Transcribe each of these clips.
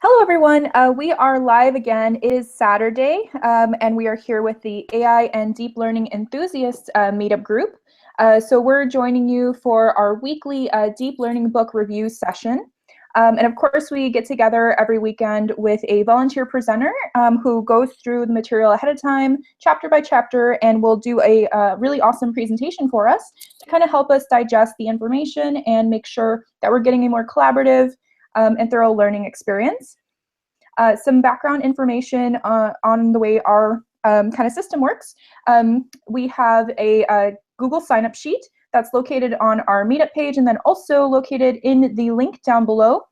Hello, everyone. We are live again. It is Saturday, and we are here with the AI and Deep Learning Enthusiasts meetup group. So we're joining you for our weekly Deep Learning book review session. And of course, we get together every weekend with a volunteer presenter who goes through the material ahead of time, chapter by chapter, and will do a really awesome presentation for us to kind of help us digest the information and make sure that we're getting a more collaborative and thorough learning experience. Some background information on the way our kind of system works. We have a Google sign-up sheet that's located on our meetup page and then also located in the link down below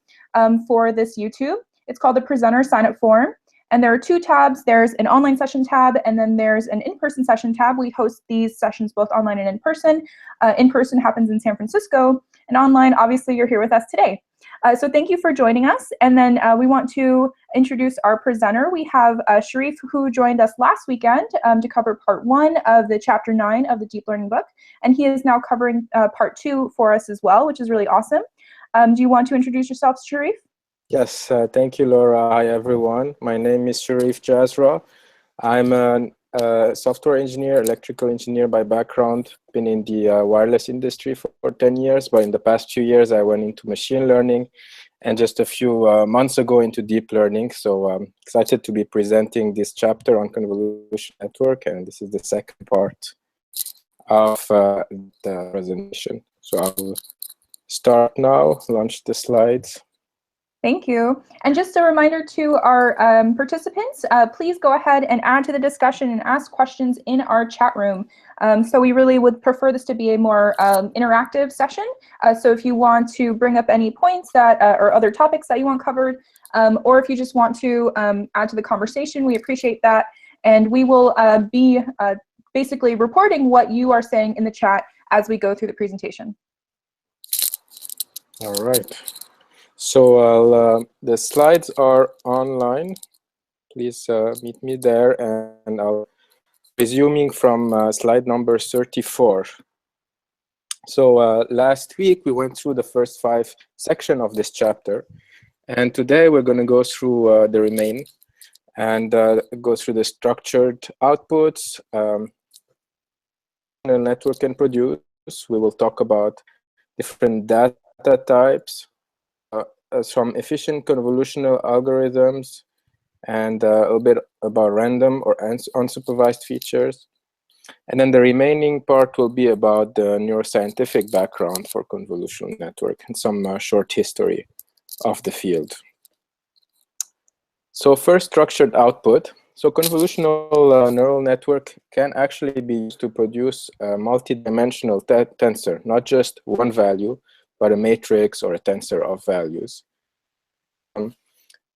for this YouTube. It's called the presenter sign-up form. And there are two tabs. There's an online session tab, and then there's an in-person session tab. We host these sessions both online and in person. In-person happens in San Francisco, and online, obviously, you're here with us today. So thank you for joining us. And then we want to introduce our presenter. We have Sharif, who joined us last weekend to cover part 1 of the chapter 9 of the Deep Learning book. And he is now covering part 2 for us as well, which is really awesome. Do you want to introduce yourself, Sharif? Yes, thank you, Laura. Hi, everyone. My name is Sharif Jazra. I'm a software engineer, electrical engineer by background. Been in the wireless industry for 10 years, but in the past few years, I went into machine learning and just a few months ago into deep learning. So I'm excited to be presenting this chapter on convolutional network, and this is the second part of the presentation. So I'll start now, launch the slides. Thank you. And just a reminder to our participants, please go ahead and add to the discussion and ask questions in our chat room. So we really would prefer this to be a more interactive session. So if you want to bring up any points that or other topics that you want covered, or if you just want to add to the conversation, we appreciate that. And we will be basically reporting what you are saying in the chat as we go through the presentation. All right. So the slides are online. Please meet me there, and I'll resuming from slide number 34. So last week we went through the first 5 sections of this chapter, and today we're going to go through the remaining and go through the structured outputs the network can produce. We will talk about different data types, some efficient convolutional algorithms, and a little bit about random or unsupervised features. And then the remaining part will be about the neuroscientific background for convolutional network and some short history of the field. So first, structured output. So convolutional neural network can actually be used to produce a multi-dimensional tensor, not just one value, but a matrix or a tensor of values.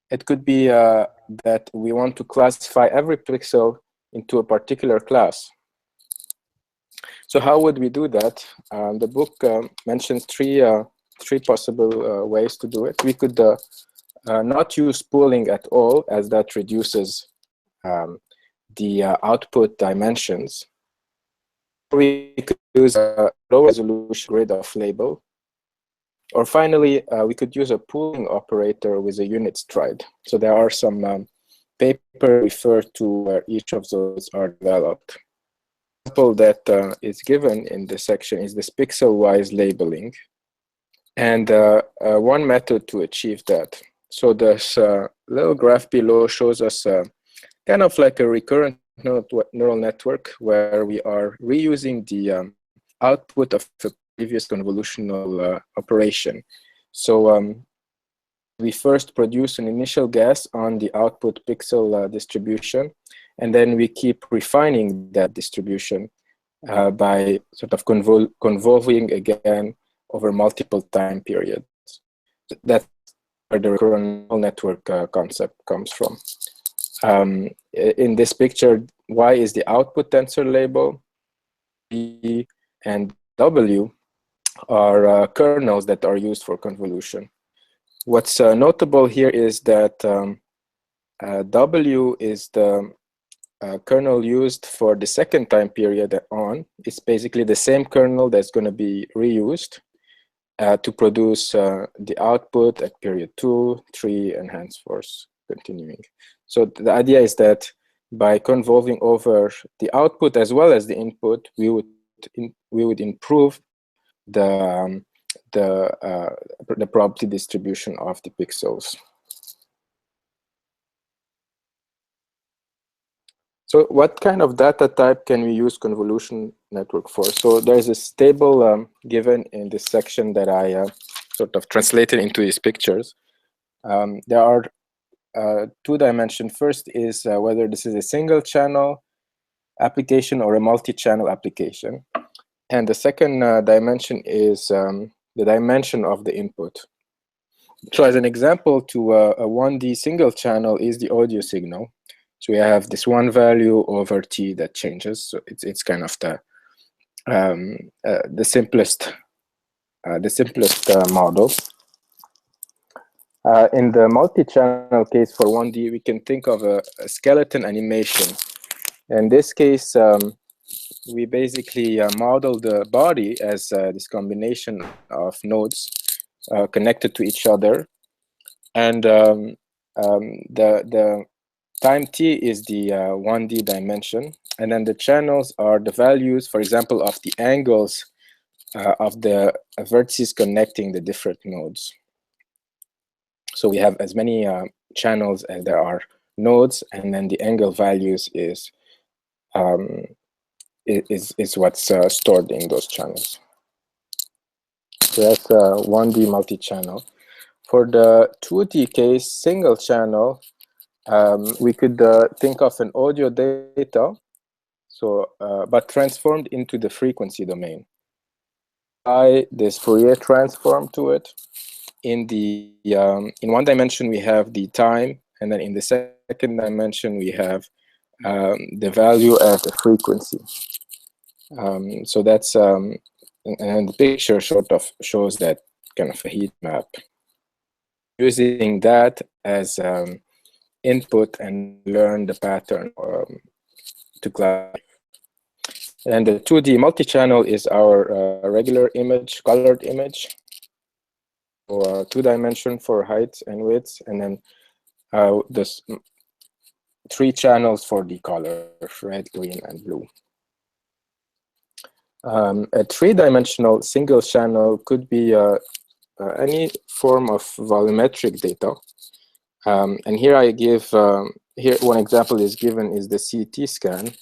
It could be that we want to classify every pixel into a particular class. So how would we do that? The book mentions three possible ways to do it. We could not use pooling at all, as that reduces the output dimensions. We could use a low resolution grid of label. Or finally, we could use a pooling operator with a unit stride. So there are some papers referred to where each of those are developed. The example that is given in this section is this pixel-wise labeling. And one method to achieve that. So this little graph below shows us kind of like a recurrent neural network where we are reusing the output of a previous convolutional operation. So we first produce an initial guess on the output pixel distribution, and then we keep refining that distribution by sort of convolving again over multiple time periods. That's where the recurrent neural network concept comes from. In this picture, Y is the output tensor label, B and W are kernels that are used for convolution. What's notable here is that W is the kernel used for the second time period on. It's basically the same kernel that's going to be reused. to produce the output at period 2, 3, and henceforth continuing. So the idea is that by convolving over the output as well as the input, we would improve the probability distribution of the pixels. So what kind of data type can we use convolution network for? So there's a table given in this section that I sort of translated into these pictures. There are 2 dimensions. First is whether this is a single channel application or a multi-channel application. And the second dimension is the dimension of the input. So as an example to a 1D single channel is the audio signal. So we have this one value over t that changes. So it's kind of the simplest model. In the multi-channel case for 1D, we can think of a skeleton animation. In this case, we basically model the body as this combination of nodes connected to each other, and the time t is the 1D dimension, and then the channels are the values, for example, of the angles of the vertices connecting the different nodes. So we have as many channels as there are nodes, and then the angle values is what's stored in those channels. So that's 1D multi-channel. For the 2D case, single channel, we could think of an audio data, so but transformed into the frequency domain. Apply this Fourier transform to it. In the in one dimension we have the time, and then in the second dimension we have the value at the frequency. So that's and the picture sort of shows that kind of a heat map. Using that as input and learn the pattern to classify. And the 2D multi-channel is our regular image, colored image, or 2-dimension for height and width, and then this 3 channels for the color, red, green, and blue. A 3-dimensional single channel could be any form of volumetric data. And here I give, here one example is given is the CT scan.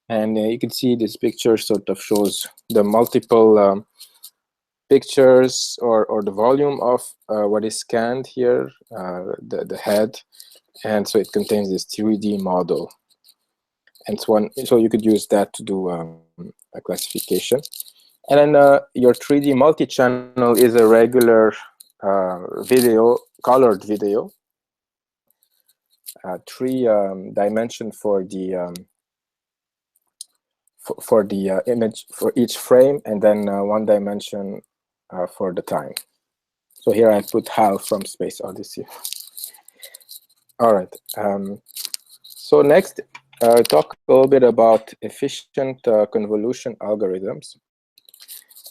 And you can see this picture sort of shows the multiple pictures or the volume of what is scanned here, the head. And so it contains this 3D model. And so you could use that to do a classification. And then your 3D multi-channel is a regular video, colored video. 3 dimension for the image for each frame, and then 1 dimension for the time. So here I put HAL from Space Odyssey. All right. So next, talk a little bit about efficient convolution algorithms.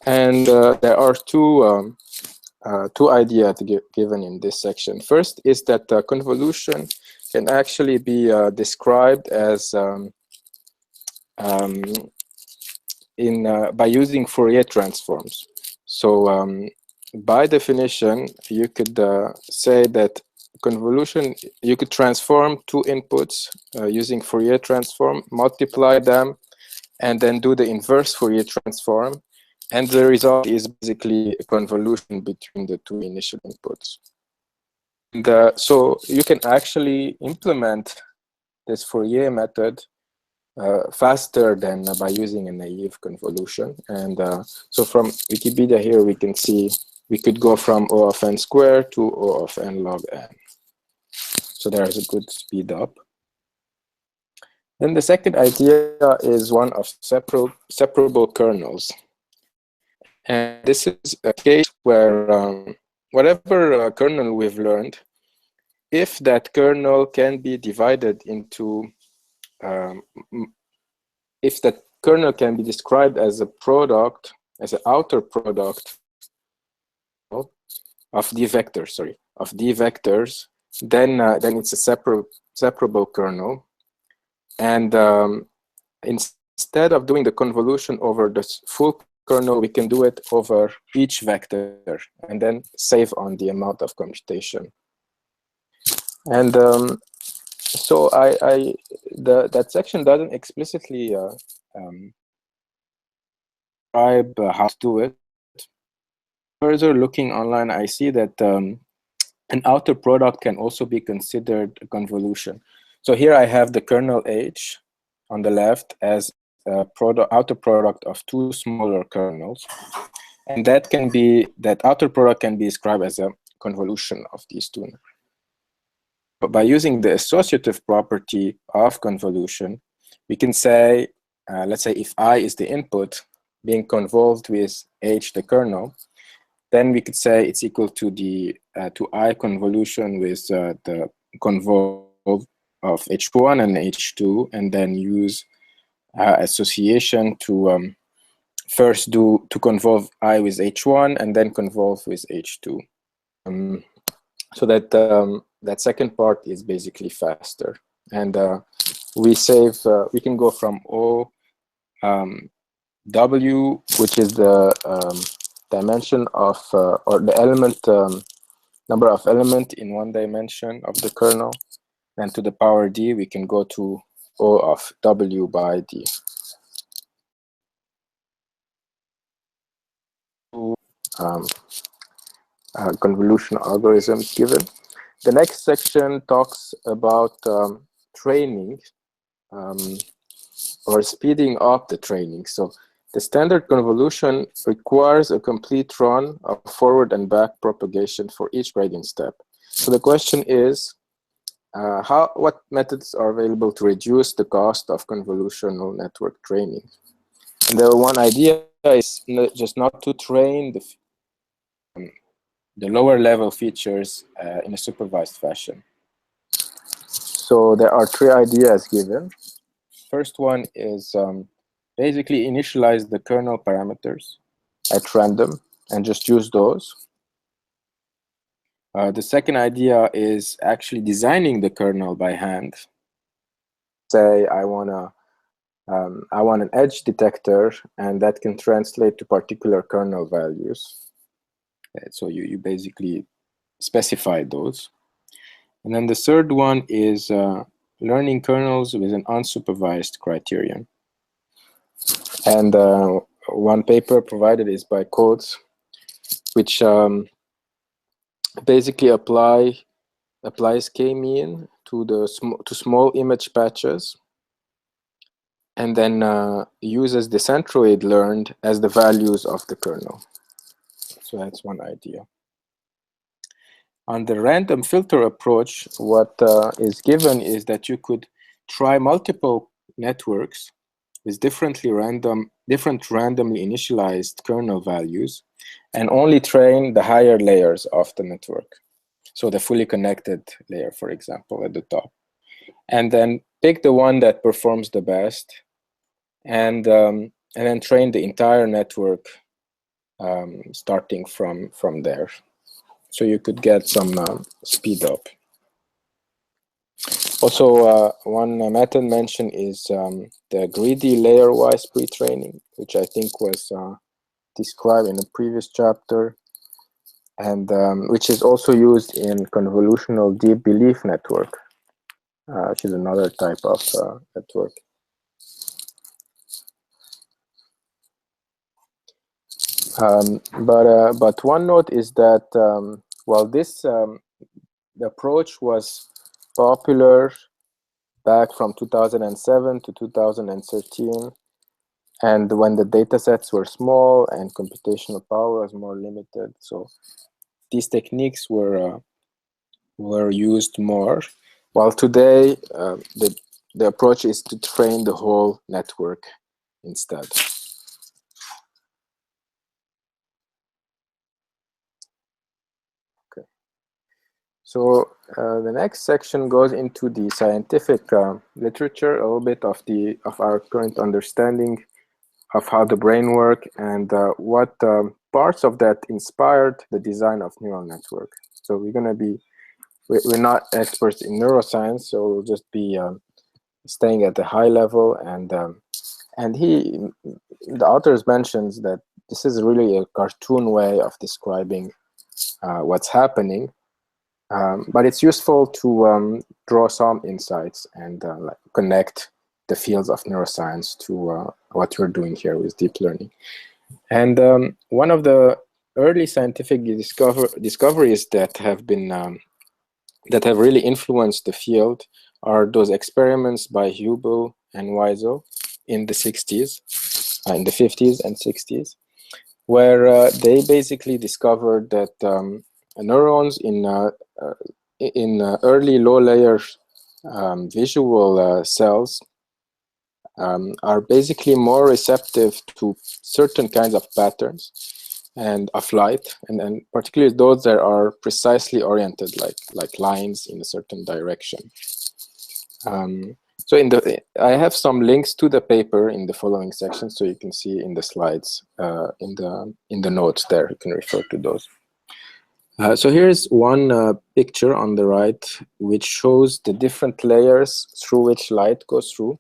And there are two ideas given in this section. First is that convolution can actually be described as by using Fourier transforms. So by definition, you could say that convolution, you could transform 2 inputs using Fourier transform, multiply them, and then do the inverse Fourier transform. And the result is basically a convolution between the 2 initial inputs. And, so you can actually implement this Fourier method faster than by using a naive convolution. And so from Wikipedia here, we can see we could go from O of n squared to O of n log n. So there is a good speed up. Then the second idea is one of separable kernels. And this is a case where whatever kernel we've learned, if that kernel can be divided into, if that kernel can be described as a product, as an outer product of d vectors, sorry, of d vectors, then it's a separable kernel. And instead of doing the convolution over the full kernel, we can do it over each vector and then save on the amount of computation. And so that section doesn't explicitly describe how to do it. Further looking online, I see that an outer product can also be considered a convolution. So here I have the kernel H on the left as a outer product of two smaller kernels. And that outer product can be described as a convolution of these two. But by using the associative property of convolution, we can say, let's say if I is the input being convolved with H, the kernel, then we could say it's equal to the to I convolution with the convolve of H1 and H2, and then use association to first to convolve I with H1 and then convolve with H2. So that that second part is basically faster, and we can go from O W, which is the dimension of or the element number of element in one dimension of the kernel, and to the power d we can go to O of W by d. Convolution algorithms given. The next section talks about training or speeding up the training. So the standard convolution requires a complete run of forward and back propagation for each gradient step. So the question is, what methods are available to reduce the cost of convolutional network training? And the one idea is just not to train the lower level features in a supervised fashion. So there are three ideas given. First one is basically initialize the kernel parameters at random and just use those. The second idea is actually designing the kernel by hand. Say I want an edge detector, and that can translate to particular kernel values. So you basically specify those. And then the third one is learning kernels with an unsupervised criterion. And one paper provided is by Coates, which basically applies k-mean to small image patches, and then uses the centroid learned as the values of the kernel. So that's one idea. On the random filter approach, what is given is that you could try multiple networks with different randomly initialized kernel values, and only train the higher layers of the network. So the fully connected layer, for example, at the top. And then pick the one that performs the best, and then train the entire network starting from there. So you could get some speed up. Also, one method mentioned is the greedy layer-wise pre-training, which I think was described in a previous chapter, and which is also used in convolutional deep belief network, which is another type of network. But one note is that while this the approach was popular back from 2007 to 2013, and when the data sets were small and computational power was more limited, so these techniques were used more. While today the approach is to train the whole network instead. Okay. So the next section goes into the scientific literature, a little bit of our current understanding of how the brain works, and what parts of that inspired the design of neural network. So we're not experts in neuroscience, so we'll just be staying at the high level. And the authors mentions that this is really a cartoon way of describing what's happening, but it's useful to draw some insights and like connect the fields of neuroscience to what we're doing here with deep learning. And one of the early scientific discoveries that have been that have really influenced the field are those experiments by Hubel and Wiesel in the 60s, in the 50s and 60s, where they basically discovered that neurons in early low-layer visual cells are basically more receptive to certain kinds of patterns and of light, and particularly those that are precisely oriented, like lines in a certain direction. So I have some links to the paper in the following section, so you can see in the slides, in the notes there, you can refer to those. So here's one picture on the right, which shows the different layers through which light goes through.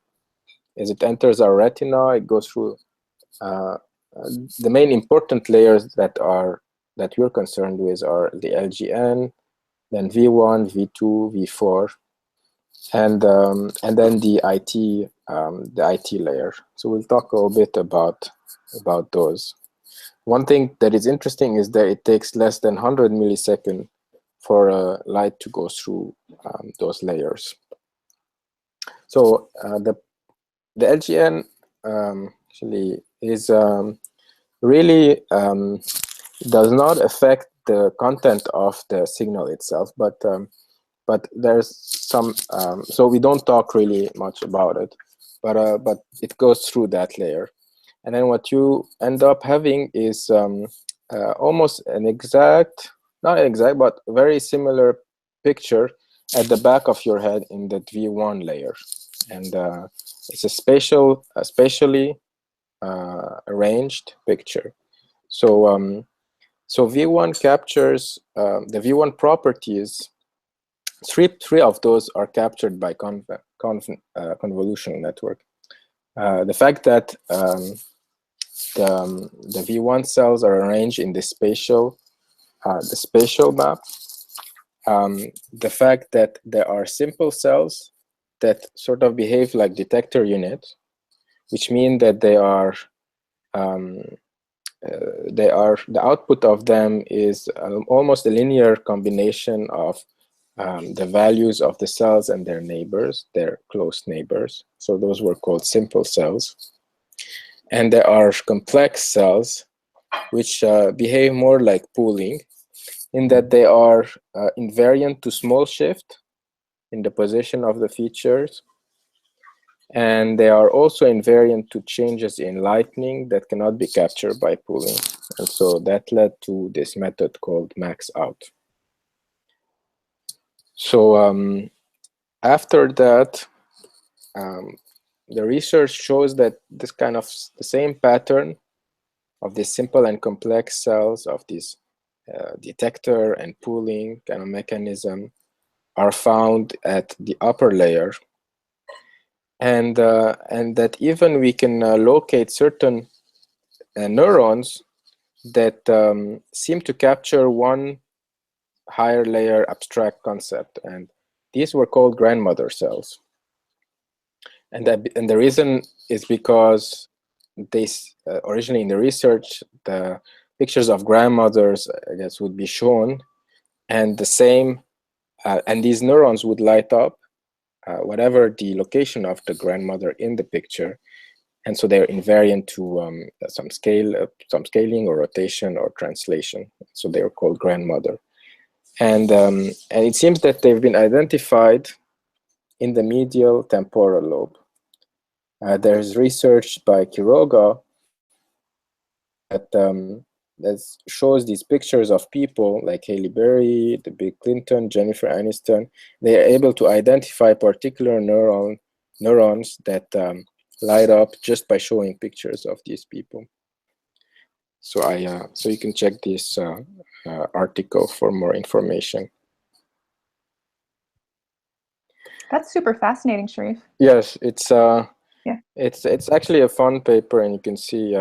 As it enters our retina, it goes through the main important layers that we're concerned with are the LGN, then V1, V2, V4, and then the IT layer. So we'll talk a little bit about those. One thing that is interesting is that it takes less than 100 milliseconds for light to go through those layers. So the LGN actually is really does not affect the content of the signal itself, but there's some, so we don't talk really much about it, but it goes through that layer. And then what you end up having is almost an exact, not exact, but very similar picture at the back of your head in the V1 layer. And it's a spatially arranged picture. So so V1 captures the V1 properties. Three of those are captured by convolutional network. The fact that the V1 cells are arranged in the spatial map. The fact that there are simple cells that sort of behave like detector units, which mean that they are the output of them is almost a linear combination of the values of the cells and their neighbors, their close neighbors. So those were called simple cells. And there are complex cells which behave more like pooling, in that they are invariant to small shift in the position of the features. And they are also invariant to changes in lightning that cannot be captured by pooling. And so that led to this method called max out. So after that, the research shows that this kind of the same pattern of these simple and complex cells of this detector and pooling kind of mechanism are found at the upper layer. And that even we can locate certain neurons that seem to capture one higher layer abstract concept, and these were called grandmother cells. And the reason is because they originally in the research, the pictures of grandmothers, I guess, would be shown, and the same, and these neurons would light up whatever the location of the grandmother in the picture, and so they're invariant to some scaling or rotation or translation. So they are called grandmother, and it seems that they've been identified in the medial temporal lobe. There's research by Quiroga that shows these pictures of people like Halle Berry, the Bill Clinton, Jennifer Aniston. They are able to identify particular neurons that light up just by showing pictures of these people. So so you can check this article for more information. That's super fascinating, Sharif. Yes, it's Yeah. it's actually a fun paper, and you can see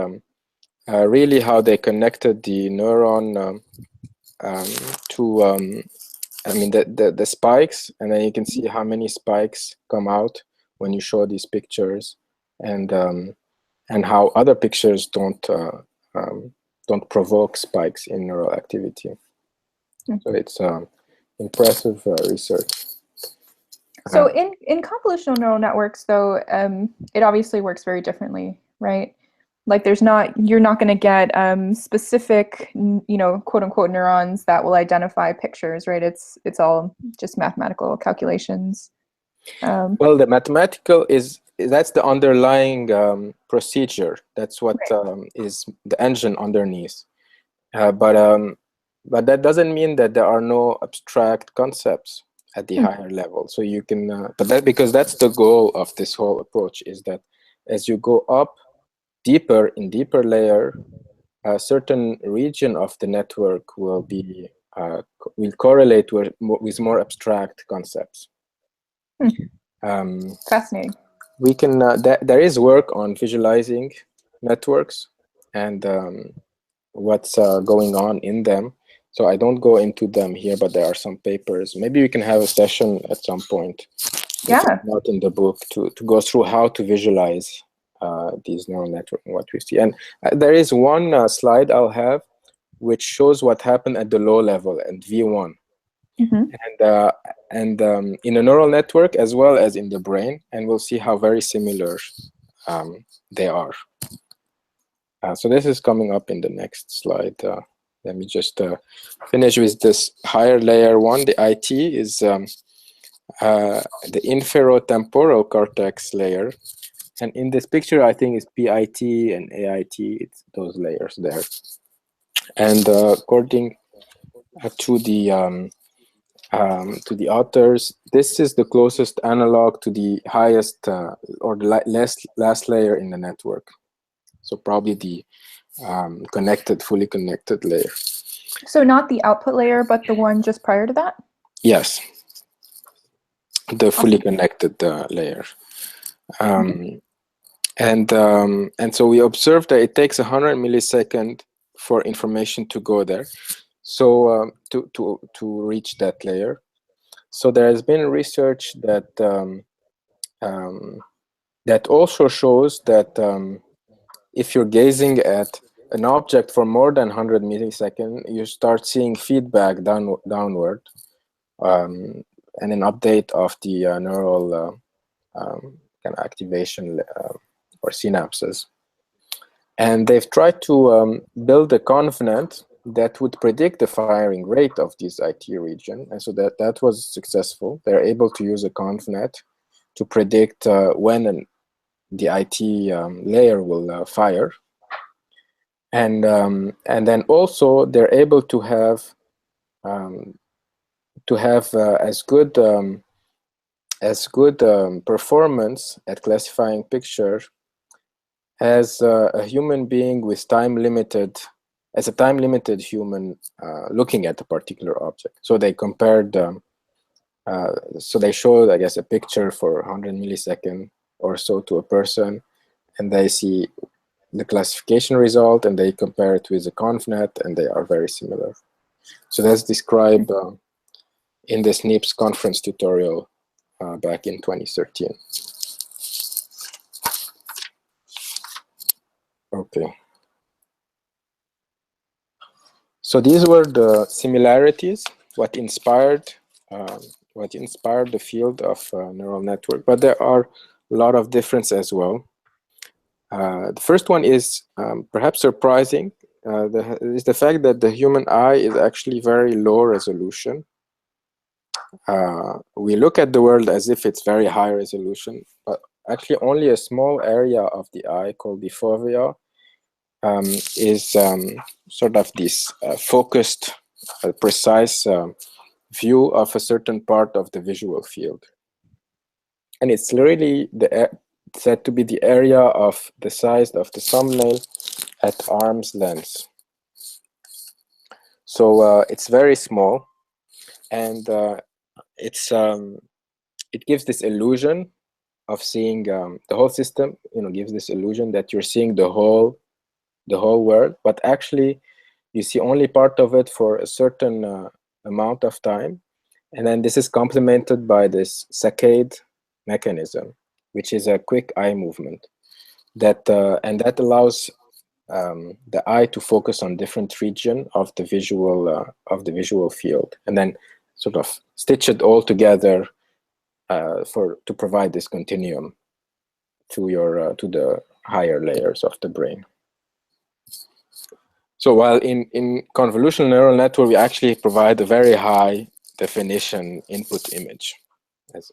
really how they connected the neuron to I mean the spikes, and then you can see how many spikes come out when you show these pictures, and how other pictures don't provoke spikes in neural activity. So it's impressive research. So in convolutional neural networks, though, it obviously works very differently, right? Like you're not going to get specific, quote unquote neurons that will identify pictures, right? It's all just mathematical calculations. Well, the mathematical that's the underlying procedure. That's what is the engine underneath. But that doesn't mean that there are no abstract concepts at the higher level. So you can, because that's the goal of this whole approach, is that as you go up deeper in deeper layer, a certain region of the network will correlate with more abstract concepts. Fascinating. We can there is work on visualizing networks and what's going on in them. So I don't go into them here, but there are some papers. Maybe we can have a session at some point. Yeah. Not in the book to go through how to visualize these neural networks and what we see. And there is one slide I'll have which shows what happened at the low level at V1. And in a neural network as well as in the brain, and we'll see how very similar they are. So this is coming up in the next slide. Let me just finish with this higher layer one. The IT is the inferotemporal cortex layer. And in this picture, I think it's PIT and AIT. It's those layers there. And according to the authors, this is the closest analog to the highest or the last layer in the network. So probably the fully connected layer. So not the output layer, but the one just prior to that? Yes, the fully connected layer. And so we observed that it takes 100 milliseconds for information to go there, so to reach that layer. So there has been research that that also shows that if you're gazing at an object for more than 100 milliseconds, you start seeing feedback downward and an update of the neural kind of activation or synapses. And they've tried to build a convnet that would predict the firing rate of this IT region. And so that was successful. They're able to use a convnet to predict when the IT layer will fire. And then also they're able to have as good performance at classifying pictures as a human being with as a time-limited human looking at a particular object. So they compared, so they showed, I guess, a picture for 100 milliseconds or so to a person, and they see the classification result, and they compare it with a convnet, and they are very similar. So that's described in the SNPs conference tutorial back in 2013. Okay. So these were the similarities, what inspired the field of neural network. But there are a lot of difference as well. The first one is perhaps surprising, is the fact that the human eye is actually very low resolution. We look at the world as if it's very high resolution, but actually only a small area of the eye called the fovea is sort of this focused, precise view of a certain part of the visual field. And it's really said to be the area of the size of the thumbnail at arm's length. So it's very small, and it gives this illusion of seeing the whole system. Gives this illusion that you're seeing the whole world, but actually you see only part of it for a certain amount of time, and then this is complemented by this saccade mechanism, which is a quick eye movement that allows the eye to focus on different region of the visual field, and then sort of stitch it all together to provide this continuum to the higher layers of the brain. So while in convolutional neural network, we actually provide a very high definition input image as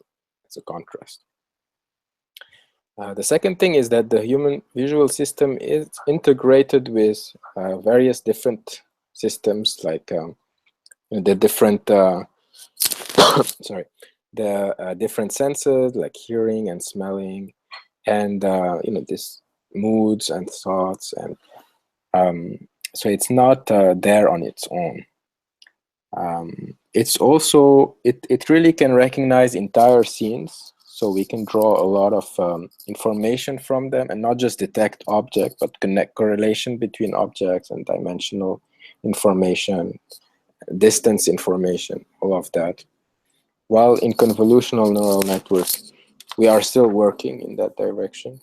a contrast. The second thing is that the human visual system is integrated with various different systems, like the different different senses, like hearing and smelling, and this moods and thoughts, and so it's not there on its own. It's also it really can recognize entire scenes, so we can draw a lot of information from them, and not just detect objects, but connect correlation between objects and dimensional information, distance information, all of that. While in convolutional neural networks, we are still working in that direction.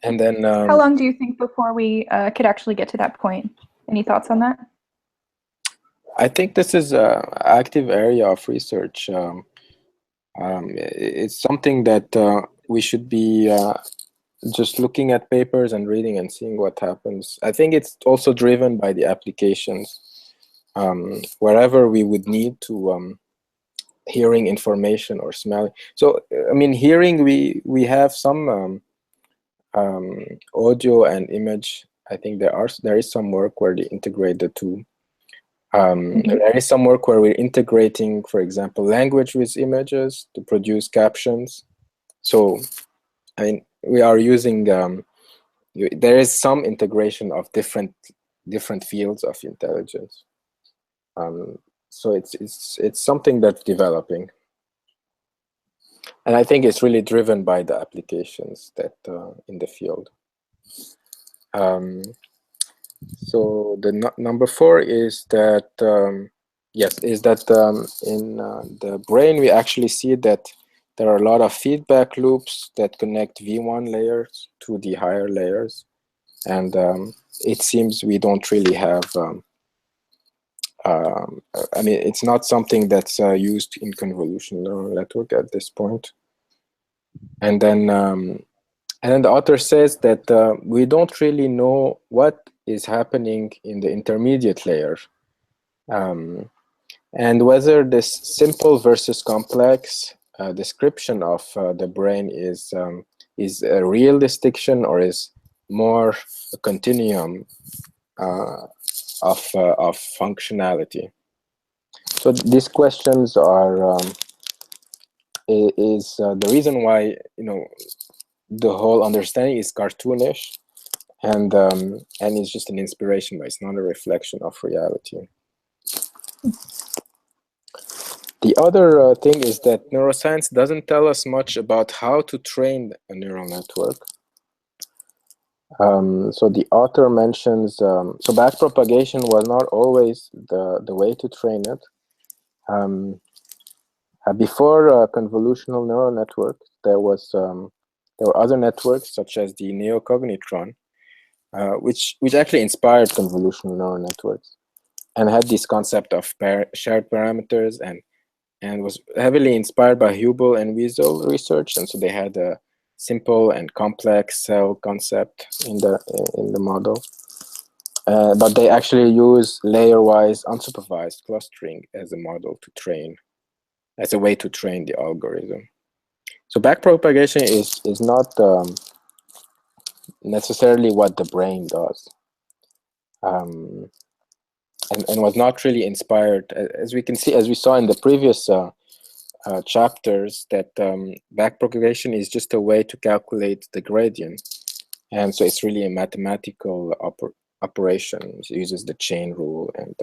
And then how long do you think before we could actually get to that point? Any thoughts on that? I think this is an active area of research. It's something that we should be just looking at papers and reading and seeing what happens. I think it's also driven by the applications. Wherever we would need to hearing information or smelling. So I mean, hearing, we have some audio and image. I think there is some work where they integrate the two. There is some work where we're integrating, for example, language with images to produce captions. So, I mean, we are using, there is some integration of different fields of intelligence. So it's something that's developing. And I think it's really driven by the applications that in the field. So the number 4 is that in the brain we actually see that there are a lot of feedback loops that connect V1 layers to the higher layers, and it seems we don't really have. I mean, it's not something that's used in convolutional neural network at this point. And then the author says that we don't really know what is happening in the intermediate layer, and whether this simple versus complex description of the brain is a real distinction, or is more a continuum of functionality. So these questions are the reason why the whole understanding is cartoonish, and it's just an inspiration, but it's not a reflection of reality. The other thing is that neuroscience doesn't tell us much about how to train a neural network. So the author mentions, so backpropagation was not always the way to train it. Before convolutional neural networks, there were other networks such as the neocognitron, which actually inspired convolutional neural networks, and had this concept of shared parameters, and was heavily inspired by Hubel and Wiesel research, and so they had a simple and complex cell concept in the model, but they actually use layer-wise unsupervised clustering as a model to train, as a way to train the algorithm. So backpropagation is not necessarily what the brain does, and was not really inspired, as we saw in the previous chapters, that backpropagation is just a way to calculate the gradient, And so it's really a mathematical operation. It uses the chain rule and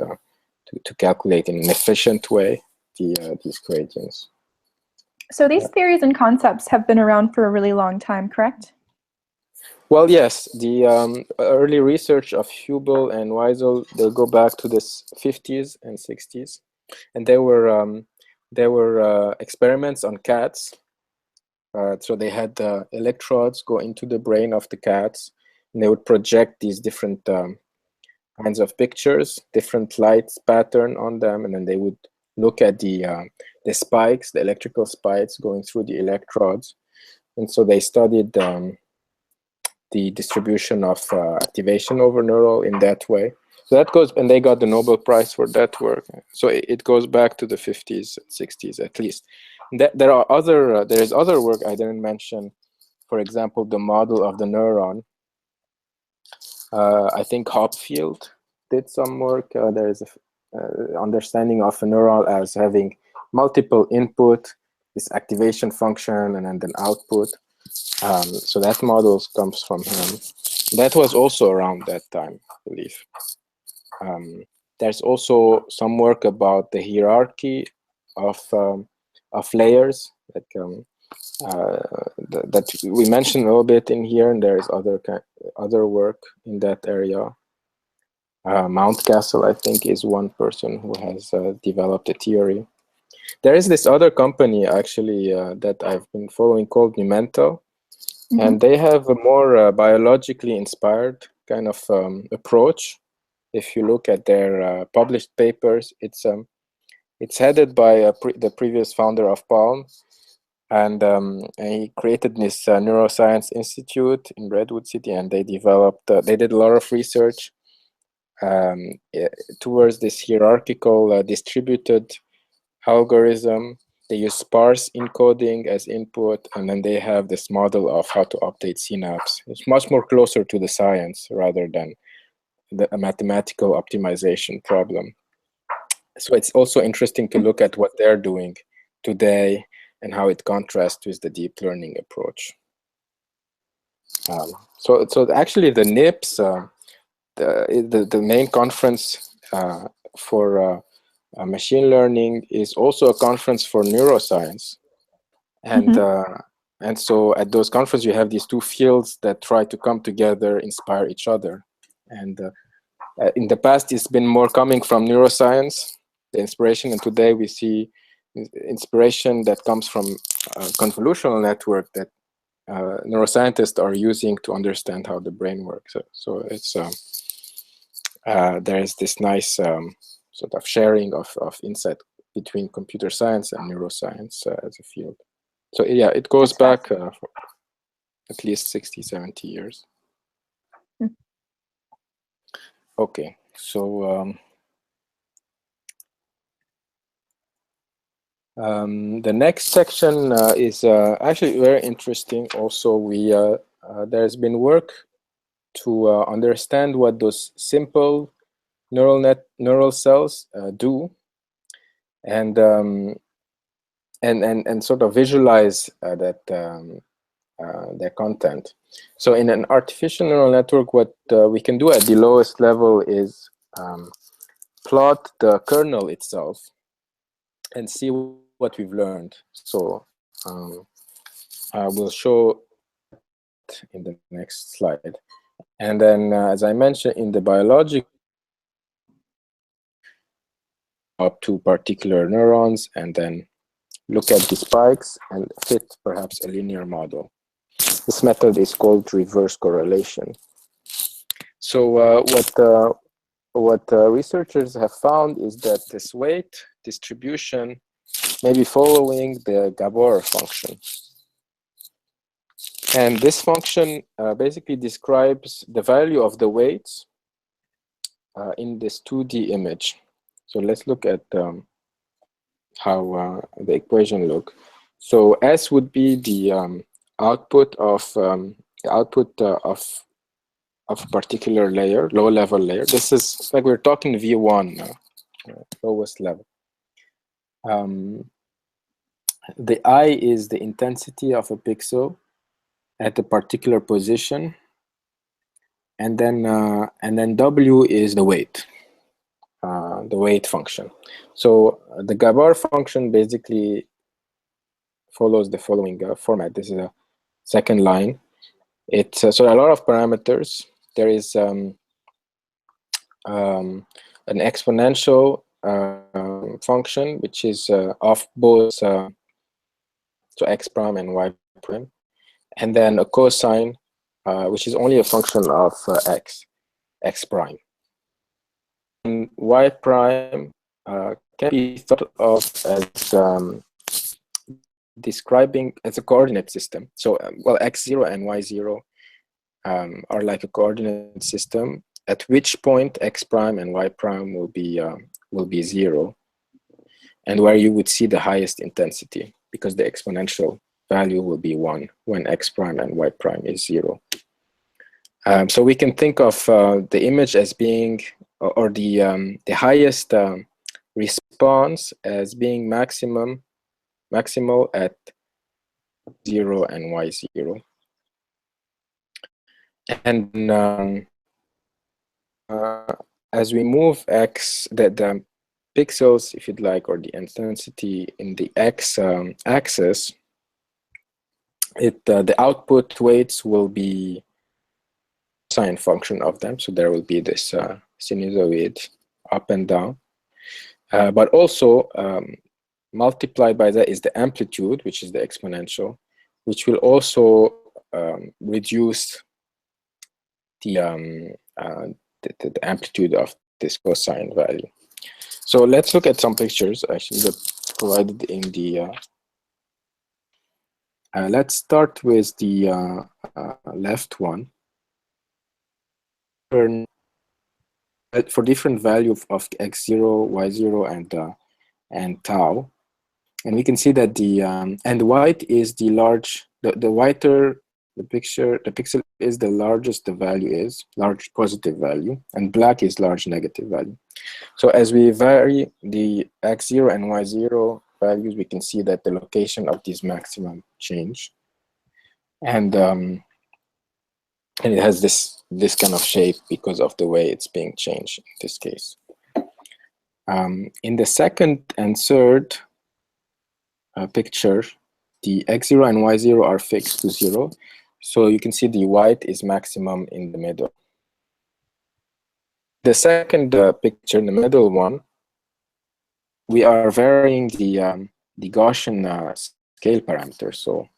to calculate in an efficient way these gradients. So these theories and concepts have been around for a really long time, correct? Well, yes, the early research of Hubel and Wiesel, they go back to the 50s and 60s, and there were experiments on cats. So they had electrodes go into the brain of the cats, and they would project these different kinds of pictures, different light pattern on them, and then they would look at the spikes, the electrical spikes going through the electrodes, and so they studied the distribution of activation over neural in that way. So that goes, and they got the Nobel Prize for that work. So it goes back to the 50s, 60s at least. There are there is other work I didn't mention. For example, the model of the neuron. I think Hopfield did some work. There is a understanding of a neuron as having multiple input, this activation function, and then output. So that model comes from him. That was also around that time, I believe. There's also some work about the hierarchy of layers that we mentioned a little bit in here, and there's other work in that area. Mountcastle, I think, is one person who has developed a theory. There is this other company actually that I've been following called Numento. And they have a more biologically inspired kind of approach. If you look at their published papers, it's headed by the previous founder of Palm, and he created this neuroscience institute in Redwood City, and they developed. They did a lot of research towards this hierarchical distributed algorithm. They use sparse encoding as input, and then they have this model of how to update synapse. It's much more closer to the science rather than a mathematical optimization problem. So it's also interesting to look at what they're doing today and how it contrasts with the deep learning approach. So actually the NIPS, the main conference for machine learning is also a conference for neuroscience, and so at those conferences you have these two fields that try to come together, inspire each other. And in the past it's been more coming from neuroscience, the inspiration, and today we see inspiration that comes from convolutional network that neuroscientists are using to understand how the brain works. So it's there is this nice sort of sharing of insight between computer science and neuroscience as a field. So yeah, it goes back for at least 60, 70 years. Okay, so the next section is actually very interesting. Also, there's been work to understand what those simple neural cells do, and sort of visualize their content. So in an artificial neural network, what we can do at the lowest level is plot the kernel itself and see what we've learned. So I will show in the next slide. And then, as I mentioned, in the biologic, up to particular neurons and then look at the spikes and fit perhaps a linear model. This method is called reverse correlation. So what researchers have found is that this weight distribution may be following the Gabor function. And this function basically describes the value of the weights in this 2D image. So let's look at how the equation look. So S would be the output of a particular layer, low-level layer. This is like we're talking V1 now, lowest level. The I is the intensity of a pixel at a particular position and then W is the weight function. So the Gabor function basically follows the following format. This is a second line. It's so a lot of parameters. There is an exponential function which is of both so x prime and y prime, and then a cosine which is only a function of x prime. And y prime can be thought of as describing as a coordinate system. So well, x0 and y0 are like a coordinate system at which point x prime and y prime will be 0, and where you would see the highest intensity because the exponential value will be 1 when x prime and y prime is 0. So we can think of the image as being, or the highest response as being maximal at 0 and y0. And as we move x, the pixels, if you'd like, or the intensity in the x axis, the output weights will be sine function of them. So there will be this sinusoid up and down. But also multiplied by that is the amplitude, which is the exponential, which will also reduce the amplitude of this cosine value. So let's look at some pictures actually that provided in the. Let's start with the left one. For different value of x0, y0, and tau, and we can see that the and white is the large. The whiter the pixel is, the largest the value is, large positive value, and black is large negative value. So as we vary the x0 and y0 values, we can see that the location of these maximum change, and it has this kind of shape because of the way it's being changed in this case. In the second and third picture, the x0 and y0 are fixed to 0. So you can see the white is maximum in the middle. The second picture, in the middle one, we are varying the Gaussian scale parameters. So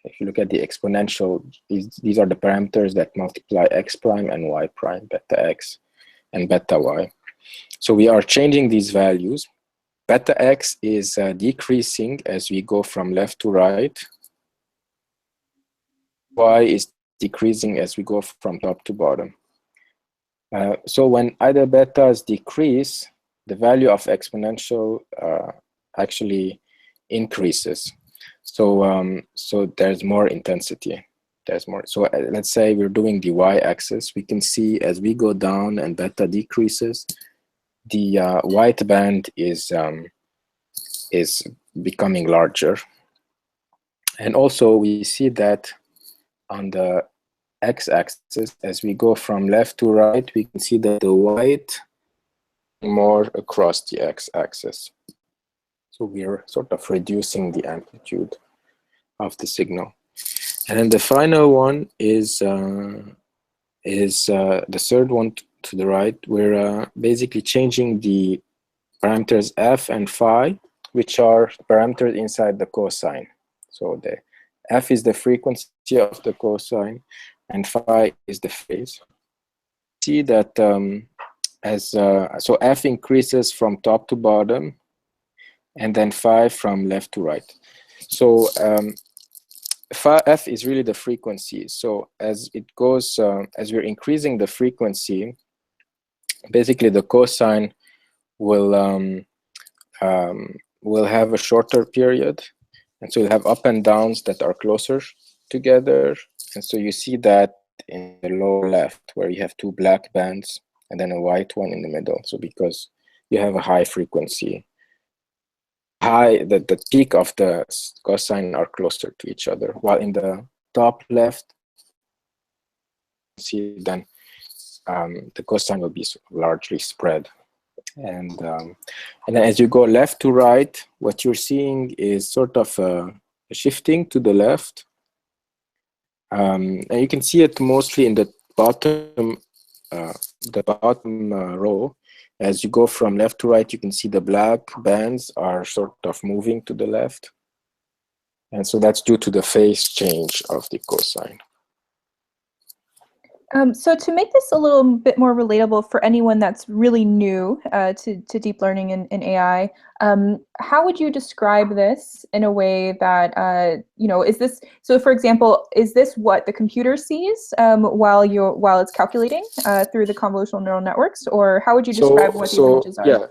if you look at the exponential, these are the parameters that multiply x prime and y prime, beta x and beta y. So we are changing these values. Beta x is decreasing as we go from left to right. Y is decreasing as we go from top to bottom. So when either betas decrease, the value of exponential actually increases. So so there's more intensity. There's more. So let's say we're doing the y-axis. We can see as we go down and beta decreases, the white band is becoming larger. And also we see that on the x-axis, as we go from left to right, we can see that the white more across the x-axis. So we're sort of reducing the amplitude of the signal. And then the final one is the third one to the right. We're basically changing the parameters f and phi, which are parameters inside the cosine. So the f is the frequency of the cosine, and phi is the phase. See that so f increases from top to bottom, and then phi from left to right. So phi f is really the frequency. So as it goes, as we're increasing the frequency, basically the cosine will have a shorter period, and so you'll have up and downs that are closer together. And so you see that in the lower left, where you have two black bands and then a white one in the middle. So because you have a high frequency, the peak of the cosine are closer to each other, while in the top left, see then the cosine will be largely spread. And then as you go left to right, what you're seeing is sort of a shifting to the left. And you can see it mostly in the bottom row. As you go from left to right, you can see the black bands are sort of moving to the left. And so that's due to the phase change of the cosine. So to make this a little bit more relatable for anyone that's really new to deep learning and AI, how would you describe this in a way that, you know, is this, so for example, is this what the computer sees while it's calculating through the convolutional neural networks, or how would you describe what these images are? Yeah.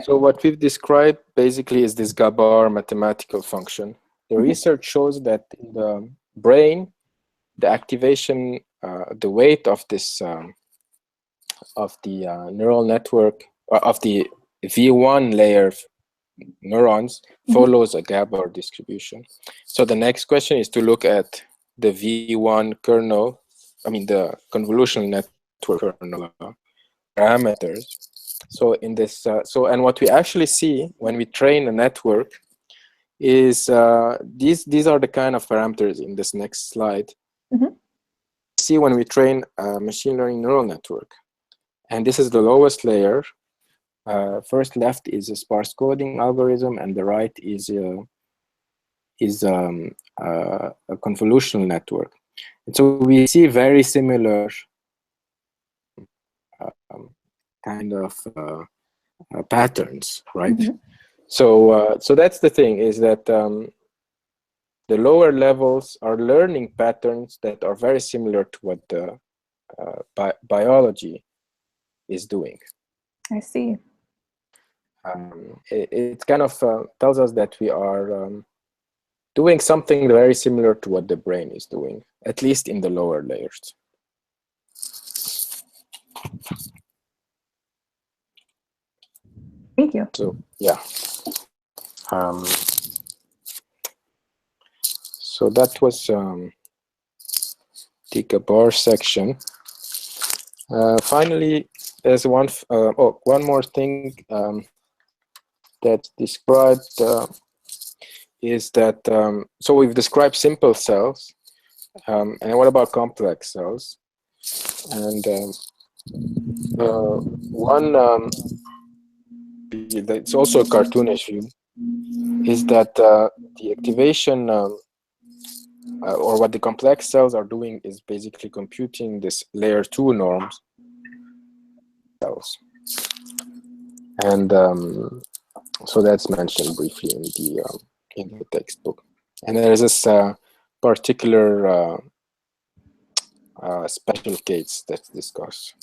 So what we've described basically is this Gabor mathematical function. The research shows that in the brain, the activation, the weight of this neural network, of the V1 layer neurons follows a Gabor distribution. So the next question is to look at the V1 kernel, I mean the convolutional network kernel parameters. So in this, and what we actually see when we train a network is these are the kind of parameters in this next slide. See when we train a machine learning neural network, and this is the lowest layer. First left is a sparse coding algorithm, and the right is a convolutional network. And so we see very similar kind of patterns, right? So that's the thing, is that the lower levels are learning patterns that are very similar to what the biology is doing. I see. It kind of tells us that we are doing something very similar to what the brain is doing, at least in the lower layers. Thank you. So yeah. So that was the Gabor section. Finally, there's one more thing that's described is that so we've described simple cells, and what about complex cells? And it's also a cartoonish view, is that the activation or what the complex cells are doing is basically computing this layer 2 norms cells. And so that's mentioned briefly in the textbook. And there is this particular special case that's discussed.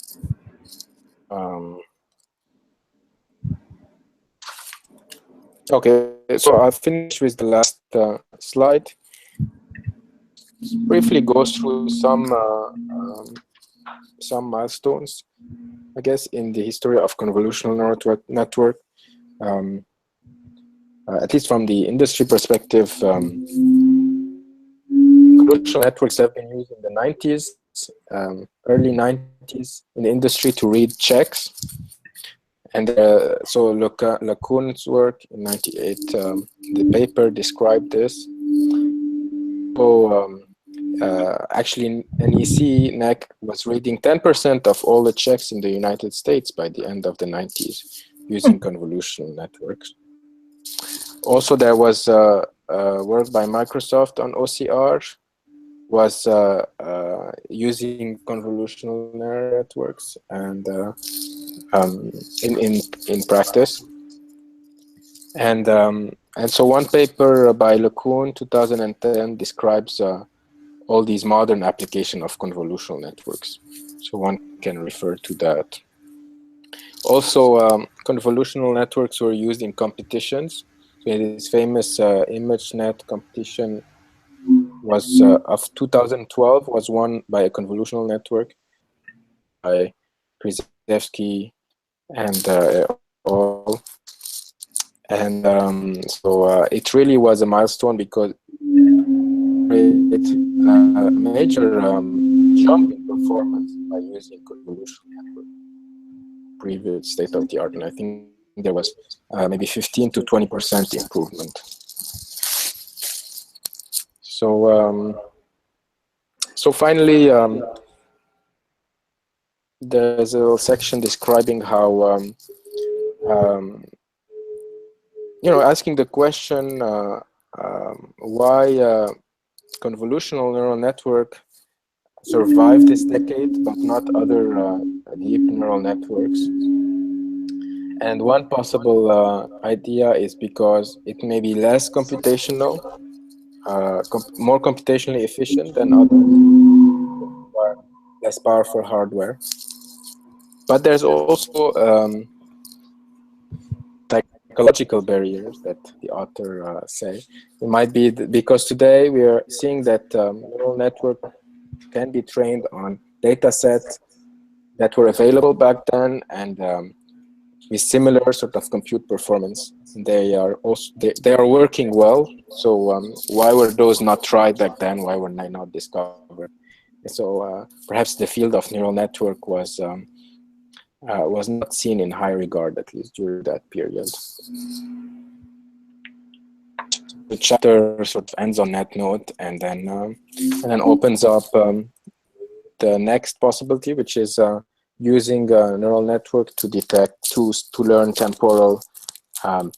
Okay, so I'll finish with the last slide. Briefly goes through some milestones, I guess, in the history of convolutional neural network. At least from the industry perspective, convolutional networks have been used in the 90s, early 90s in the industry to read checks. And so Lacoon's work in 98, the paper described this. So actually, NEC was reading 10% of all the checks in the United States by the end of the 90s using convolutional networks. Also, there was work by Microsoft on OCR, was using convolutional neural networks and in practice. And so one paper by Lacoon, 2010, describes all these modern application of convolutional networks. So one can refer to that. Also, convolutional networks were used in competitions. So this famous ImageNet competition was of 2012 was won by a convolutional network by Krzyzewski and all. And so it really was a milestone because it a major jump in performance by using convolutional network, previous state of the art, and I think there was maybe 15 to 20% improvement. So, so finally, there's a little section describing how, asking the question why convolutional neural network survived this decade, but not other deep neural networks. And one possible idea is because it may be less computational, more computationally efficient than others, less powerful hardware. But there's also psychological barriers that the author say. It might be because today we are seeing that neural network can be trained on data sets that were available back then and with similar sort of compute performance. They are also they are working well. So why were those not tried back then? Why were they not discovered? So perhaps the field of neural network was not seen in high regard, at least during that period. The chapter sort of ends on that note, and then opens up the next possibility, which is using a neural network to detect, to learn temporal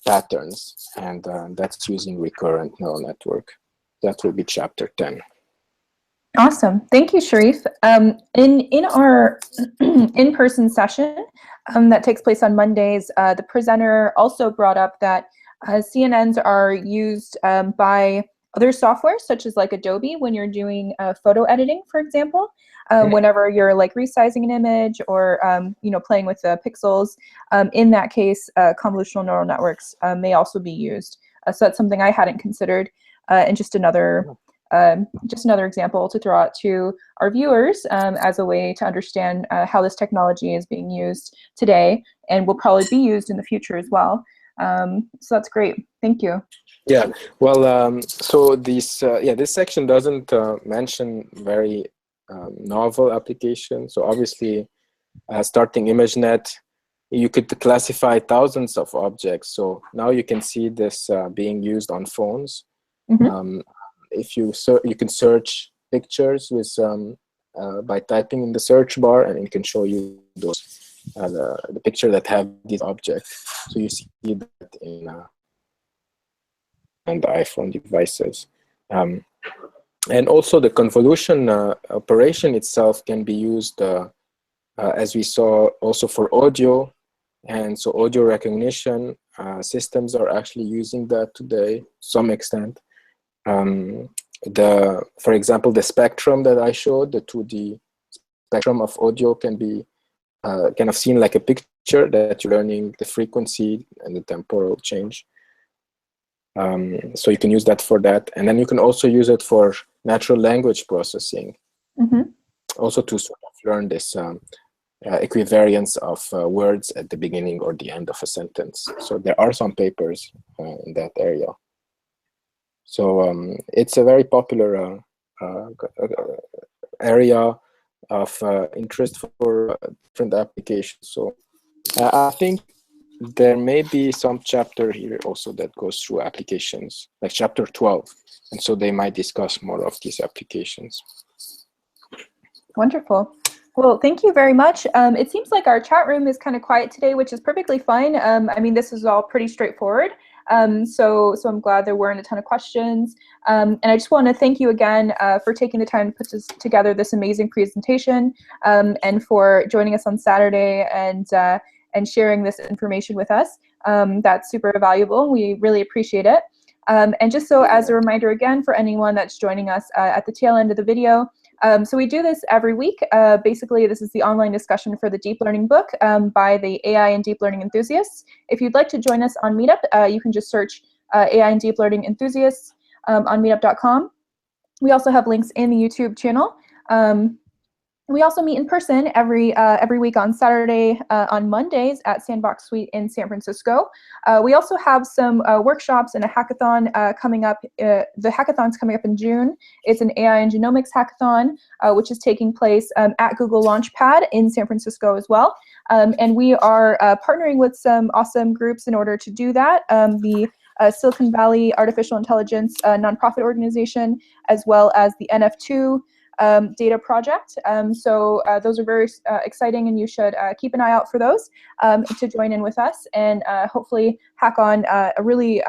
patterns, and that's using recurrent neural network. That will be chapter 10. Awesome. Thank you, Sharif. In our in-person session that takes place on Mondays, the presenter also brought up that CNNs are used by other software, such as like Adobe, when you're doing photo editing, for example. Whenever you're like resizing an image or playing with the pixels, in that case, convolutional neural networks may also be used. So that's something I hadn't considered, and just another example to throw out to our viewers as a way to understand how this technology is being used today and will probably be used in the future as well. So that's great. Thank you. Yeah. Well, so this section doesn't mention very novel applications. So obviously, starting ImageNet, you could classify thousands of objects. So now you can see this being used on phones. Mm-hmm. If you can search pictures with by typing in the search bar, and it can show you those the picture that have these objects. So you see that in and the iPhone devices. And also the convolution operation itself can be used, as we saw, also for audio. And so audio recognition systems are actually using that today to some extent. For example, the spectrum that I showed, the 2D spectrum of audio can be kind of seen like a picture that you're learning the frequency and the temporal change. So you can use that for that. And then you can also use it for natural language processing, mm-hmm. also to sort of learn this equivariance of words at the beginning or the end of a sentence. So there are some papers in that area. So it's a very popular area of interest for different applications. So I think there may be some chapter here also that goes through applications, like chapter 12. And so they might discuss more of these applications. Wonderful. Well, thank you very much. It seems like our chat room is kind of quiet today, which is perfectly fine. I mean, this is all pretty straightforward. So I'm glad there weren't a ton of questions. And I just want to thank you again for taking the time to put together this amazing presentation, and for joining us on Saturday and sharing this information with us. That's super valuable. We really appreciate it. And just so as a reminder again, for anyone that's joining us at the tail end of the video, so we do this every week. Basically, this is the online discussion for the deep learning book by the AI and deep learning enthusiasts. If you'd like to join us on Meetup, you can just search AI and deep learning enthusiasts on meetup.com. We also have links in the YouTube channel. We also meet in person every week on Saturday, on Mondays at Sandbox Suite in San Francisco. We also have some workshops and a hackathon coming up. The hackathon's coming up in June. It's an AI and genomics hackathon, which is taking place at Google Launchpad in San Francisco as well. And we are partnering with some awesome groups in order to do that. The Silicon Valley Artificial Intelligence nonprofit organization, as well as the NF2 data project. So those are very exciting, and you should keep an eye out for those to join in with us and hopefully hack on a really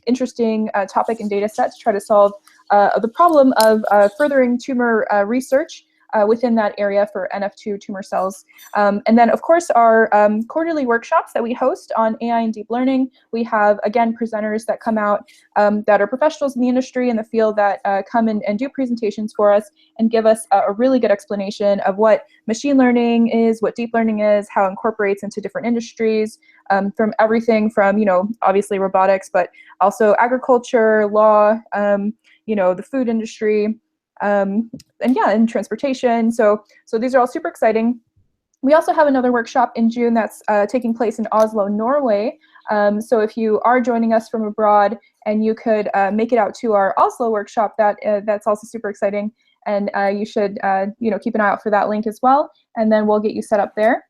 interesting topic and data set to try to solve the problem of furthering tumor research within that area for NF2 tumor cells. And then, of course, our quarterly workshops that we host on AI and deep learning. We have, again, presenters that come out that are professionals in the industry in the field that come in and do presentations for us and give us a really good explanation of what machine learning is, what deep learning is, how it incorporates into different industries, from everything from, obviously robotics, but also agriculture, law, the food industry, and transportation. So these are all super exciting. We also have another workshop in June that's taking place in Oslo, Norway. So if you are joining us from abroad and you could make it out to our Oslo workshop, that's also super exciting. And you should keep an eye out for that link as well. And then we'll get you set up there.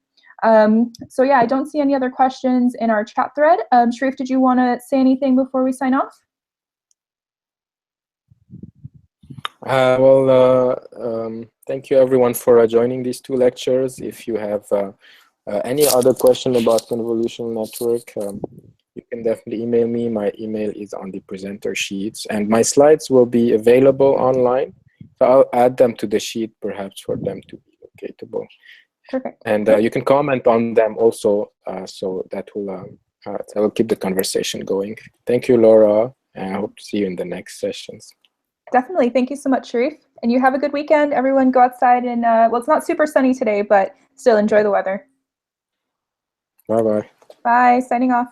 So yeah, I don't see any other questions in our chat thread. Sharif, did you want to say anything before we sign off? Thank you everyone for joining these two lectures. If you have any other question about convolutional network, you can definitely email me. My email is on the presenter sheets, and my slides will be available online. So I'll add them to the sheet, perhaps for them to be locatable. Perfect. And you can comment on them also, so that will keep the conversation going. Thank you, Laura, and I hope to see you in the next sessions. Definitely. Thank you so much, Sharif. And you have a good weekend. Everyone go outside and, well, it's not super sunny today, but still enjoy the weather. Bye-bye. Bye. Signing off.